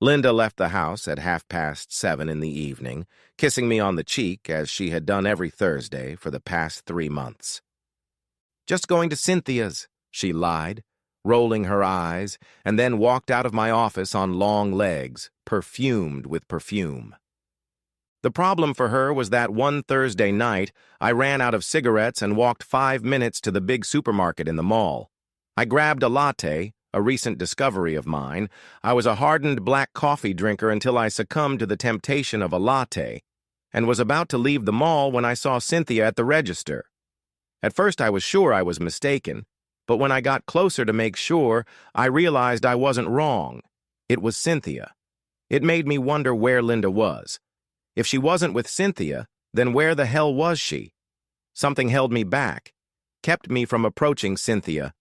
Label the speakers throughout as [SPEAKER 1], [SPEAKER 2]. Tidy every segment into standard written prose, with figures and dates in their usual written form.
[SPEAKER 1] Linda left the house at 7:30 in the evening, kissing me on the cheek as she had done every Thursday for the past 3 months. "Just going to Cynthia's," she lied, rolling her eyes, and then walked out of my office on long legs, perfumed with perfume. The problem for her was that one Thursday night, I ran out of cigarettes and walked 5 minutes to the big supermarket in the mall. I grabbed a latte, a recent discovery of mine. I was a hardened black coffee drinker until I succumbed to the temptation of a latte, and was about to leave the mall when I saw Cynthia at the register. At first I was sure I was mistaken, but when I got closer to make sure, I realized I wasn't wrong. It was Cynthia. It made me wonder where Linda was. If she wasn't with Cynthia, then where the hell was she? Something held me back, kept me from approaching Cynthia,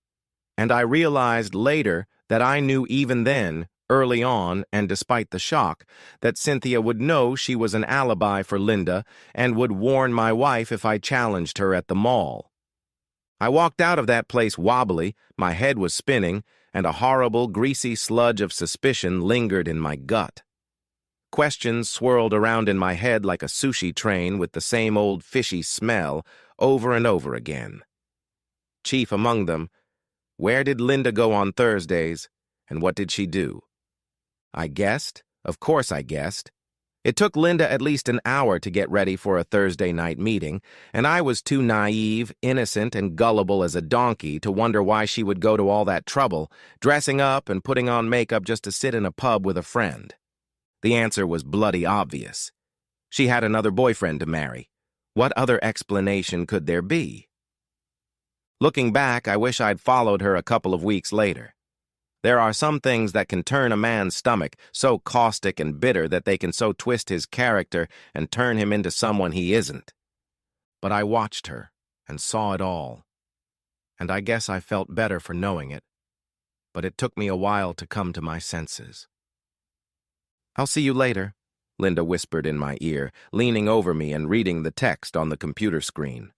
[SPEAKER 1] and I realized later that I knew even then, early on, and despite the shock, that Cynthia would know she was an alibi for Linda and would warn my wife if I challenged her at the mall. I walked out of that place wobbly, my head was spinning, and a horrible, greasy sludge of suspicion lingered in my gut. Questions swirled around in my head like a sushi train with the same old fishy smell over and over again. Chief among them, where did Linda go on Thursdays, and what did she do? I guessed. Of course I guessed. It took Linda at least an hour to get ready for a Thursday night meeting, and I was too naive, innocent, and gullible as a donkey to wonder why she would go to all that trouble, dressing up and putting on makeup just to sit in a pub with a friend. The answer was bloody obvious. She had another boyfriend to marry. What other explanation could there be? Looking back, I wish I'd followed her a couple of weeks later. There are some things that can turn a man's stomach so caustic and bitter that they can so twist his character and turn him into someone he isn't. But I watched her and saw it all. And I guess I felt better for knowing it. But it took me a while to come to my senses. "I'll see you later," Linda whispered in my ear, leaning over me and reading the text on the computer screen.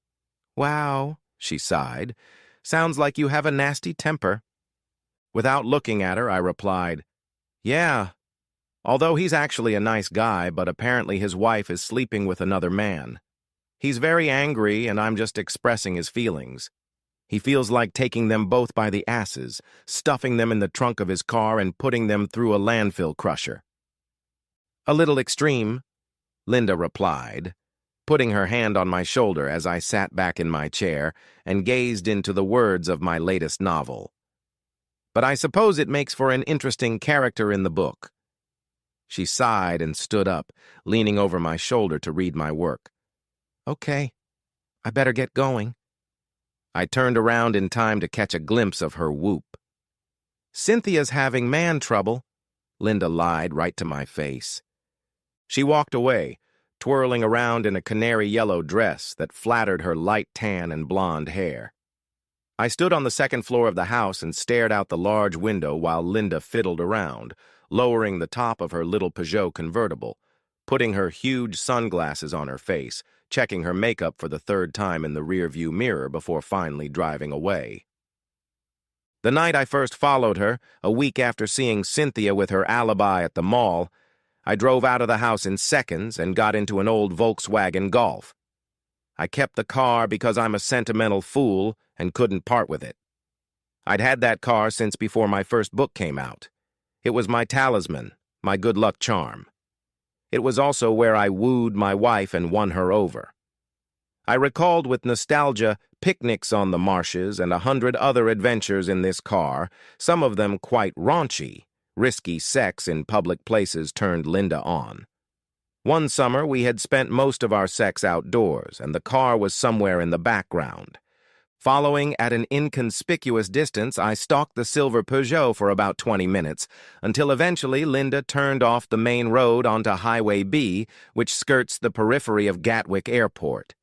[SPEAKER 1] "Wow," she sighed. "Sounds like you have a nasty temper." Without looking at her, I replied, "Yeah, although he's actually a nice guy, but apparently his wife is sleeping with another man. He's very angry, and I'm just expressing his feelings. He feels like taking them both by the asses, stuffing them in the trunk of his car and putting them through a landfill crusher." "A little extreme," Linda replied, putting her hand on my shoulder as I sat back in my chair and gazed into the words of my latest novel. "But I suppose it makes for an interesting character in the book." She sighed and stood up, leaning over my shoulder to read my work. "Okay, I better get going." I turned around in time to catch a glimpse of her whoop. "Cynthia's having man trouble," Linda lied right to my face. She walked away, twirling around in a canary-yellow dress that flattered her light tan and blonde hair. I stood on the second floor of the house and stared out the large window while Linda fiddled around, lowering the top of her little Peugeot convertible, putting her huge sunglasses on her face, checking her makeup for the third time in the rearview mirror before finally driving away. The night I first followed her, a week after seeing Cynthia with her alibi at the mall, I drove out of the house in seconds and got into an old Volkswagen Golf. I kept the car because I'm a sentimental fool and couldn't part with it. I'd had that car since before my first book came out. It was my talisman, my good luck charm. It was also where I wooed my wife and won her over. I recalled with nostalgia picnics on the marshes and 100 other adventures in this car, some of them quite raunchy. Risky sex in public places turned Linda on. One summer, we had spent most of our sex outdoors, and the car was somewhere in the background. Following at an inconspicuous distance, I stalked the silver Peugeot for about 20 minutes, until eventually Linda turned off the main road onto Highway B, which skirts the periphery of Gatwick Airport.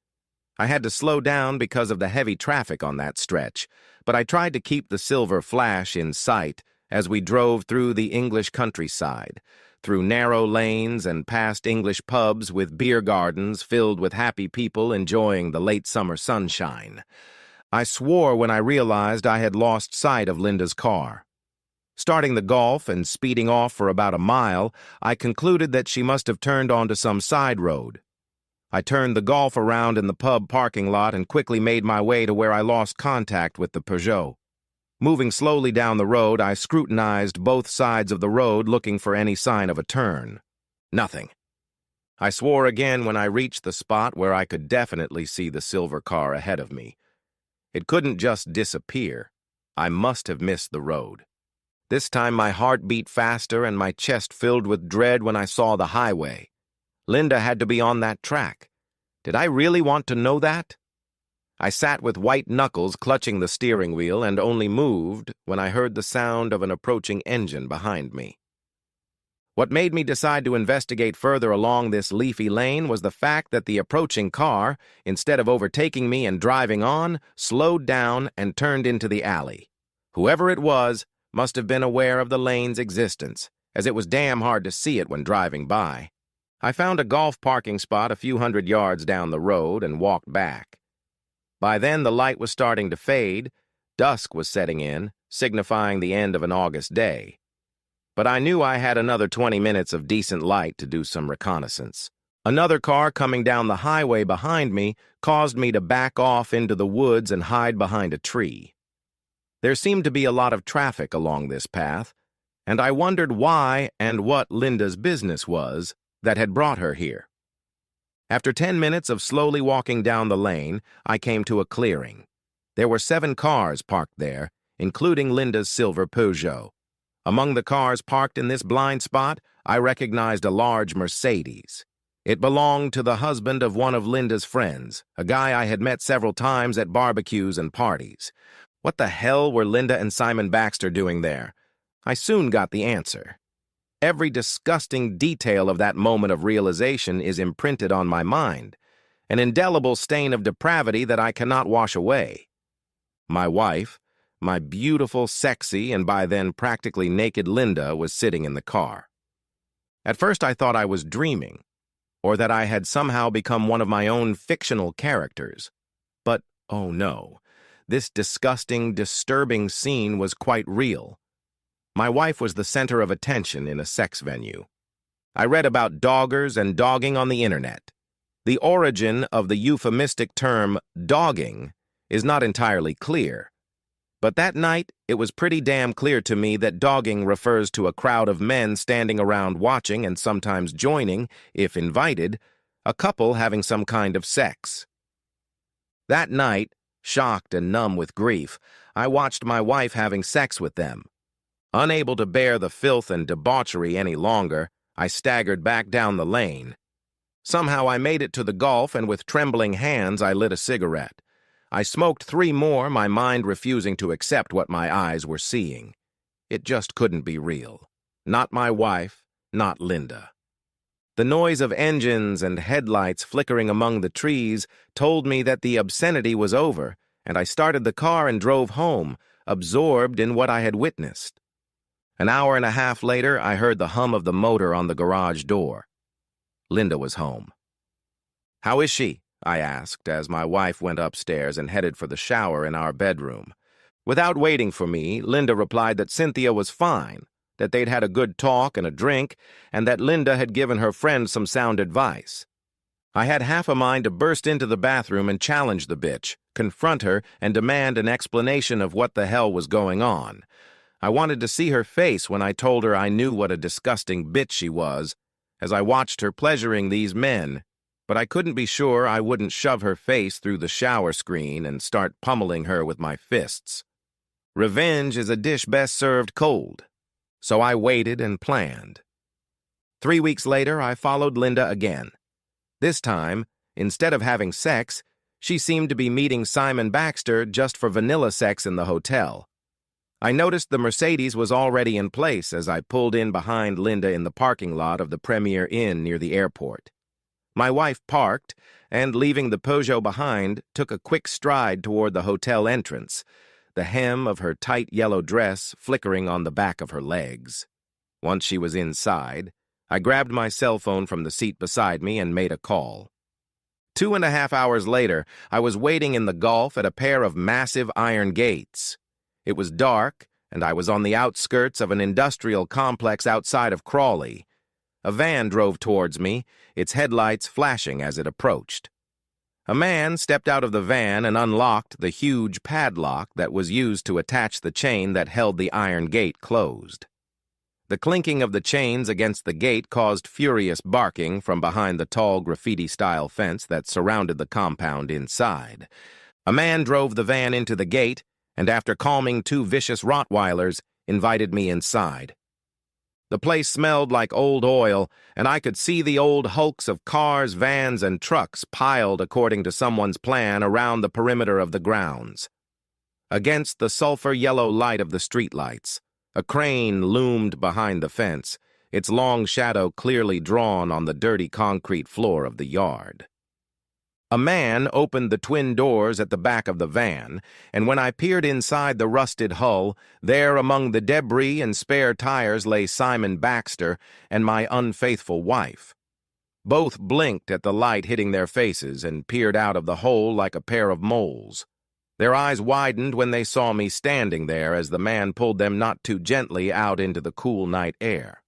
[SPEAKER 1] I had to slow down because of the heavy traffic on that stretch, but I tried to keep the silver flash in sight as we drove through the English countryside, through narrow lanes and past English pubs with beer gardens filled with happy people enjoying the late summer sunshine. I swore when I realized I had lost sight of Linda's car. Starting the Golf and speeding off for about a mile, I concluded that she must have turned onto some side road. I turned the Golf around in the pub parking lot and quickly made my way to where I lost contact with the Peugeot. Moving slowly down the road, I scrutinized both sides of the road looking for any sign of a turn. Nothing. I swore again when I reached the spot where I could definitely see the silver car ahead of me. It couldn't just disappear. I must have missed the road. This time my heart beat faster and my chest filled with dread when I saw the highway. Linda had to be on that track. Did I really want to know that? I sat with white knuckles clutching the steering wheel and only moved when I heard the sound of an approaching engine behind me. What made me decide to investigate further along this leafy lane was the fact that the approaching car, instead of overtaking me and driving on, slowed down and turned into the alley. Whoever it was must have been aware of the lane's existence, as it was damn hard to see it when driving by. I found a Golf parking spot a few hundred yards down the road and walked back. By then the light was starting to fade, dusk was setting in, signifying the end of an August day. But I knew I had another 20 minutes of decent light to do some reconnaissance. Another car coming down the highway behind me caused me to back off into the woods and hide behind a tree. There seemed to be a lot of traffic along this path, and I wondered why and what Linda's business was that had brought her here. After 10 minutes of slowly walking down the lane, I came to a clearing. There were 7 cars parked there, including Linda's silver Peugeot. Among the cars parked in this blind spot, I recognized a large Mercedes. It belonged to the husband of one of Linda's friends, a guy I had met several times at barbecues and parties. What the hell were Linda and Simon Baxter doing there? I soon got the answer. Every disgusting detail of that moment of realization is imprinted on my mind, an indelible stain of depravity that I cannot wash away. My wife, my beautiful, sexy, and by then practically naked Linda was sitting in the car. At first I thought I was dreaming, or that I had somehow become one of my own fictional characters. But, oh no, this disgusting, disturbing scene was quite real. My wife was the center of attention in a sex venue. I read about doggers and dogging on the internet. The origin of the euphemistic term dogging is not entirely clear. But that night, it was pretty damn clear to me that dogging refers to a crowd of men standing around watching and sometimes joining, if invited, a couple having some kind of sex. That night, shocked and numb with grief, I watched my wife having sex with them. Unable to bear the filth and debauchery any longer, I staggered back down the lane. Somehow I made it to the Golf, and with trembling hands I lit a cigarette. I smoked 3 more, my mind refusing to accept what my eyes were seeing. It just couldn't be real. Not my wife, not Linda. The noise of engines and headlights flickering among the trees told me that the obscenity was over, and I started the car and drove home, absorbed in what I had witnessed. An hour and a half later, I heard the hum of the motor on the garage door. Linda was home. "How is she?" I asked as my wife went upstairs and headed for the shower in our bedroom. Without waiting for me, Linda replied that Cynthia was fine, that they'd had a good talk and a drink, and that Linda had given her friend some sound advice. I had half a mind to burst into the bathroom and challenge the bitch, confront her, and demand an explanation of what the hell was going on. I wanted to see her face when I told her I knew what a disgusting bitch she was, as I watched her pleasuring these men, but I couldn't be sure I wouldn't shove her face through the shower screen and start pummeling her with my fists. Revenge is a dish best served cold, so I waited and planned. 3 weeks later, I followed Linda again. This time, instead of having sex, she seemed to be meeting Simon Baxter just for vanilla sex in the hotel. I noticed the Mercedes was already in place as I pulled in behind Linda in the parking lot of the Premier Inn near the airport. My wife parked, and leaving the Peugeot behind, took a quick stride toward the hotel entrance, the hem of her tight yellow dress flickering on the back of her legs. Once she was inside, I grabbed my cell phone from the seat beside me and made a call. 2.5 hours later, I was waiting in the Golf at a pair of massive iron gates. It was dark, and I was on the outskirts of an industrial complex outside of Crawley. A van drove towards me, its headlights flashing as it approached. A man stepped out of the van and unlocked the huge padlock that was used to attach the chain that held the iron gate closed. The clinking of the chains against the gate caused furious barking from behind the tall graffiti-style fence that surrounded the compound inside. A man drove the van into the gate, and after calming two vicious Rottweilers, invited me inside. The place smelled like old oil, and I could see the old hulks of cars, vans, and trucks piled according to someone's plan around the perimeter of the grounds. Against the sulfur-yellow light of the streetlights, a crane loomed behind the fence, its long shadow clearly drawn on the dirty concrete floor of the yard. A man opened the twin doors at the back of the van, and when I peered inside the rusted hull, there among the debris and spare tires lay Simon Baxter and my unfaithful wife. Both blinked at the light hitting their faces and peered out of the hole like a pair of moles. Their eyes widened when they saw me standing there as the man pulled them not too gently out into the cool night air.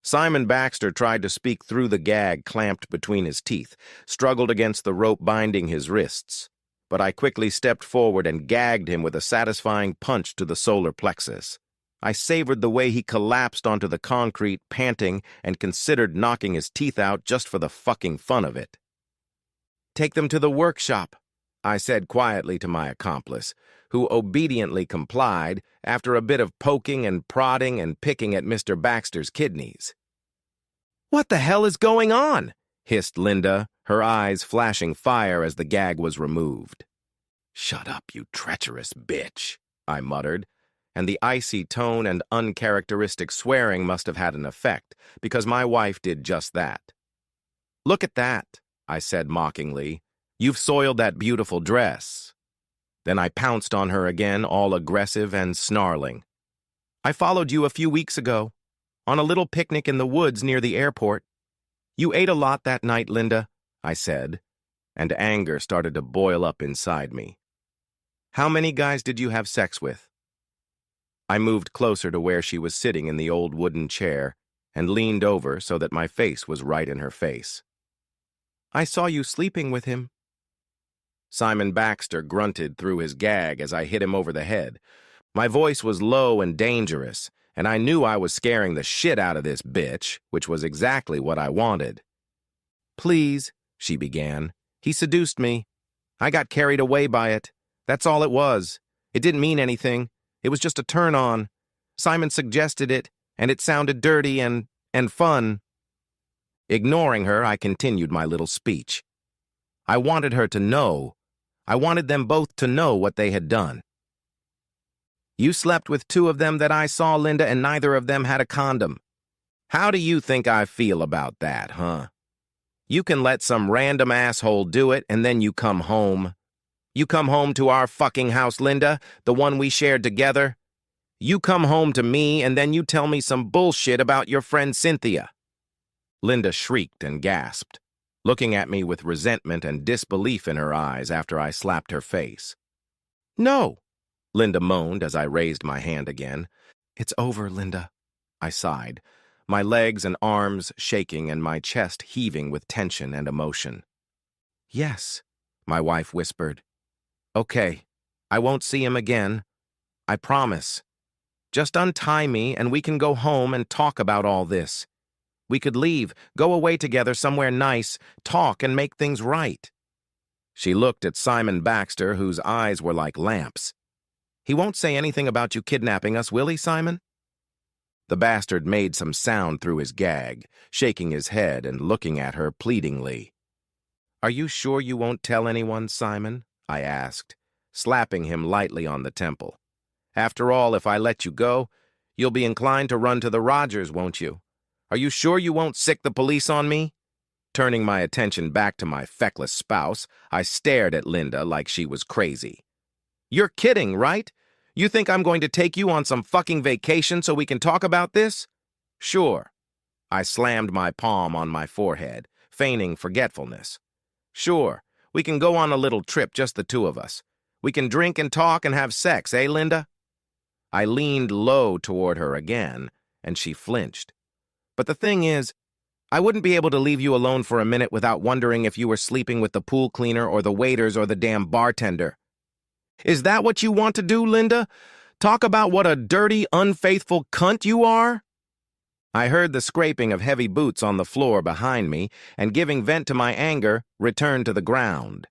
[SPEAKER 1] Simon Baxter tried to speak through the gag clamped between his teeth, struggled against the rope binding his wrists, but I quickly stepped forward and gagged him with a satisfying punch to the solar plexus. I savored the way he collapsed onto the concrete, panting, and considered knocking his teeth out just for the fucking fun of it. "Take them to the workshop," I said quietly to my accomplice, who obediently complied after a bit of poking and prodding and picking at Mr. Baxter's kidneys. "What the hell is going on?" hissed Linda, her eyes flashing fire as the gag was removed. "Shut up, you treacherous bitch," I muttered, and the icy tone and uncharacteristic swearing must have had an effect, because my wife did just that. "Look at that," I said mockingly. "You've soiled that beautiful dress." Then I pounced on her again, all aggressive and snarling. "I followed you a few weeks ago, on a little picnic in the woods near the airport. You ate a lot that night, Linda," I said, and anger started to boil up inside me. "How many guys did you have sex with?" I moved closer to where she was sitting in the old wooden chair and leaned over so that my face was right in her face. "I saw you sleeping with him." Simon Baxter grunted through his gag as I hit him over the head. My voice was low and dangerous, and I knew I was scaring the shit out of this bitch, which was exactly what I wanted. "Please," she began. "He seduced me. I got carried away by it. That's all it was. It didn't mean anything. It was just a turn-on. Simon suggested it, and it sounded dirty and fun." Ignoring her, I continued my little speech. I wanted her to know. I wanted them both to know what they had done. "You slept with two of them that I saw, Linda, and neither of them had a condom. How do you think I feel about that, huh? You can let some random asshole do it, and then you come home. You come home to our fucking house, Linda, the one we shared together. You come home to me, and then you tell me some bullshit about your friend Cynthia." Linda shrieked and gasped, looking at me with resentment and disbelief in her eyes after I slapped her face. "No," Linda moaned as I raised my hand again. "It's over, Linda," I sighed, my legs and arms shaking and my chest heaving with tension and emotion. "Yes," my wife whispered. "Okay, I won't see him again. I promise. Just untie me and we can go home and talk about all this. We could leave, go away together somewhere nice, talk and make things right." She looked at Simon Baxter, whose eyes were like lamps. "He won't say anything about you kidnapping us, will he, Simon?" The bastard made some sound through his gag, shaking his head and looking at her pleadingly. "Are you sure you won't tell anyone, Simon?" I asked, slapping him lightly on the temple. "After all, if I let you go, you'll be inclined to run to the Rogers, won't you? Are you sure you won't sick the police on me?" Turning my attention back to my feckless spouse, I stared at Linda like she was crazy. "You're kidding, right? You think I'm going to take you on some fucking vacation so we can talk about this?" "Sure." I slammed my palm on my forehead, feigning forgetfulness. "Sure, we can go on a little trip, just the two of us. We can drink and talk and have sex, eh, Linda?" I leaned low toward her again, and she flinched. But the thing is, I wouldn't be able to leave you alone for a minute without wondering if you were sleeping with the pool cleaner or the waiters or the damn bartender. Is that what you want to do, Linda? Talk about what a dirty, unfaithful cunt you are? I heard the scraping of heavy boots on the floor behind me, and giving vent to my anger, returned to the ground.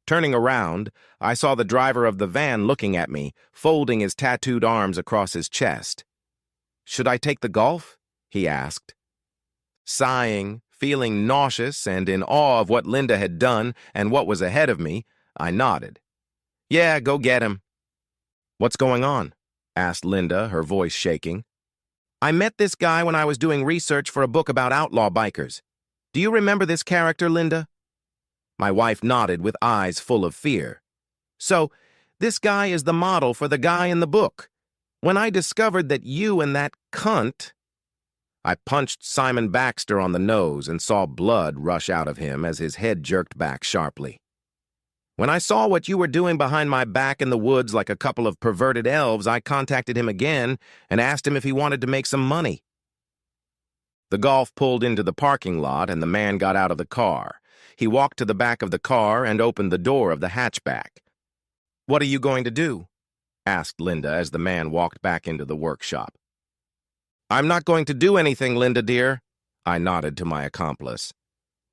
[SPEAKER 1] Turning around, I saw the driver of the van looking at me, folding his tattooed arms across his chest. "Should I take the golf?" he asked. Sighing, feeling nauseous and in awe of what Linda had done and what was ahead of me, I nodded. "Yeah, go get him." "What's going on?" asked Linda, her voice shaking. "I met this guy when I was doing research for a book about outlaw bikers. Do you remember this character, Linda?" My wife nodded with eyes full of fear. "So, this guy is the model for the guy in the book. When I discovered that you and that cunt—" I punched Simon Baxter on the nose and saw blood rush out of him as his head jerked back sharply. "When I saw what you were doing behind my back in the woods like a couple of perverted elves, I contacted him again and asked him if he wanted to make some money." The Golf pulled into the parking lot and the man got out of the car. He walked to the back of the car and opened the door of the hatchback. "What are you going to do?" asked Linda as the man walked back into the workshop. "I'm not going to do anything, Linda dear," I nodded to my accomplice.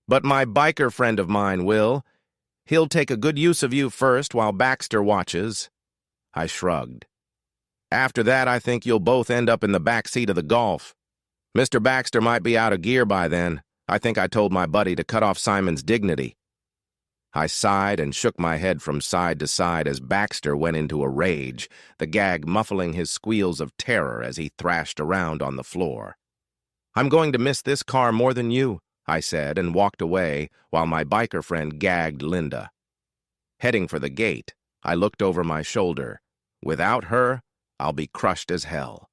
[SPEAKER 1] "But my biker friend of mine will. He'll take a good use of you first while Baxter watches." I shrugged. "After that, I think you'll both end up in the back seat of the Golf. Mr. Baxter might be out of gear by then. I think I told my buddy to cut off Simon's dignity." I sighed and shook my head from side to side as Baxter went into a rage, the gag muffling his squeals of terror as he thrashed around on the floor. "I'm going to miss this car more than you," I said, and walked away while my biker friend gagged Linda. Heading for the gate, I looked over my shoulder. Without her, I'll be crushed as hell.